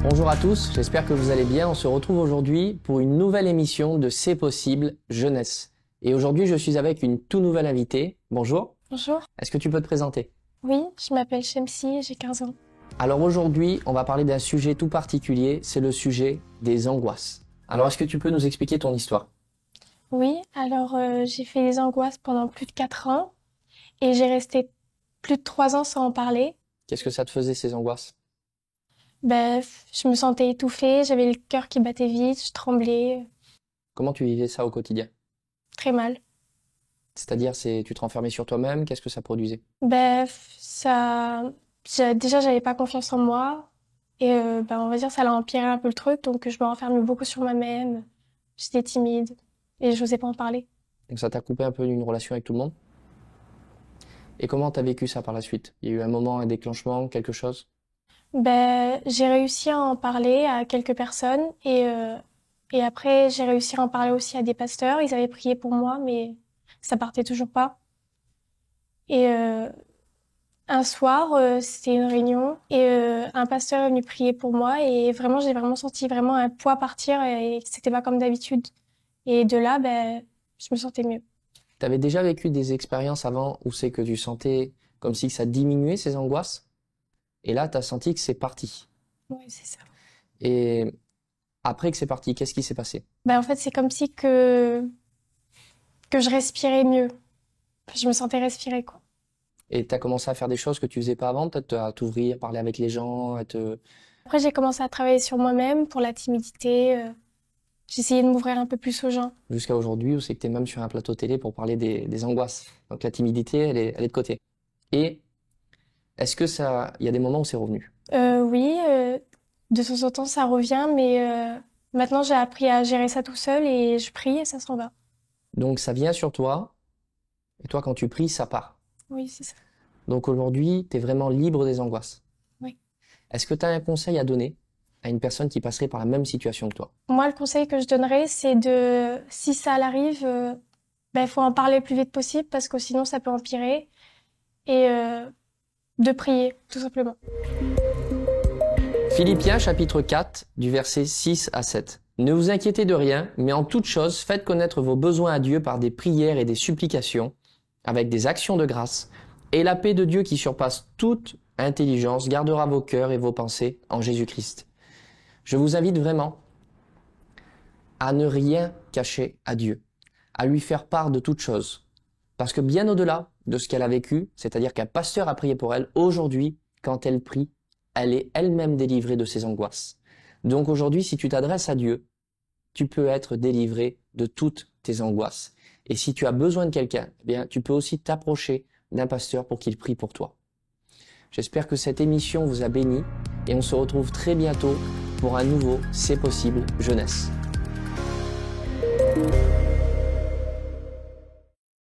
Bonjour à tous, j'espère que vous allez bien. On se retrouve aujourd'hui pour une nouvelle émission de C'est possible jeunesse. Et aujourd'hui, je suis avec une toute nouvelle invitée. Bonjour. Bonjour. Est-ce que tu peux te présenter? Oui, je m'appelle Shamsi et j'ai 15 ans. Alors aujourd'hui, on va parler d'un sujet tout particulier, c'est le sujet des angoisses. Alors est-ce que tu peux nous expliquer ton histoire? Oui, alors j'ai fait les angoisses pendant plus de 4 ans et j'ai resté plus de 3 ans sans en parler. Qu'est-ce que ça te faisait ces angoisses? Je me sentais étouffée, j'avais le cœur qui battait vite, je tremblais Comment tu vivais ça au quotidien? très mal. C'est-à-dire, tu te renfermais sur toi-même, qu'est-ce que ça produisait? Déjà j'avais pas confiance en moi et on va dire ça a empiré un peu le truc, donc je me renfermais beaucoup sur moi-même. J'étais timide et j'osais pas en parler. Donc ça t'a coupé un peu d'une relation avec tout le monde? Et comment t'as vécu ça par la suite? Il y a eu un moment, un déclenchement, quelque chose? J'ai réussi à en parler à quelques personnes et après j'ai réussi à en parler aussi à des pasteurs. Ils avaient prié pour moi, mais ça partait toujours pas. Et un soir, c'était une réunion et un pasteur est venu prier pour moi et vraiment j'ai vraiment senti vraiment un poids partir et c'était pas comme d'habitude. Et de là, je me sentais mieux. T'avais déjà vécu des expériences avant où c'est que tu sentais comme si ça diminuait ces angoisses? Et là, t'as senti que c'est parti. Oui, c'est ça. Et après que c'est parti, qu'est-ce qui s'est passé? En fait, c'est comme si que je respirais mieux. Je me sentais respirer, quoi. Et t'as commencé à faire des choses que tu faisais pas avant, peut-être à t'ouvrir, parler avec les gens, Après, j'ai commencé à travailler sur moi-même pour la timidité. J'ai essayé de m'ouvrir un peu plus aux gens. jusqu'à aujourd'hui où c'est que t'es même sur un plateau télé pour parler des angoisses. Donc la timidité, elle est de côté. Et est-ce que il y a des moments où c'est revenu? Oui, de temps en temps, ça revient, mais maintenant, j'ai appris à gérer ça tout seul et je prie et ça s'en va. Donc ça vient sur toi, et toi quand tu pries, ça part. Oui, c'est ça. Donc aujourd'hui, t'es vraiment libre des angoisses. Oui. Est-ce que t'as un conseil à donner à une personne qui passerait par la même situation que toi? Moi, le conseil que je donnerais, c'est si ça arrive, faut en parler le plus vite possible parce que sinon, ça peut empirer et de prier, tout simplement. Philippiens chapitre 4 du verset 6 à 7. Ne vous inquiétez de rien, mais en toute chose, faites connaître vos besoins à Dieu par des prières et des supplications, avec des actions de grâce, et la paix de Dieu qui surpasse toute intelligence gardera vos cœurs et vos pensées en Jésus-Christ. Je vous invite vraiment à ne rien cacher à Dieu, à lui faire part de toute chose. Parce que bien au-delà de ce qu'elle a vécu, c'est-à-dire qu'un pasteur a prié pour elle, aujourd'hui, quand elle prie, elle est elle-même délivrée de ses angoisses. Donc aujourd'hui, si tu t'adresses à Dieu, tu peux être délivré de toutes tes angoisses. Et si tu as besoin de quelqu'un, eh bien, tu peux aussi t'approcher d'un pasteur pour qu'il prie pour toi. J'espère que cette émission vous a béni et on se retrouve très bientôt pour un nouveau C'est possible jeunesse.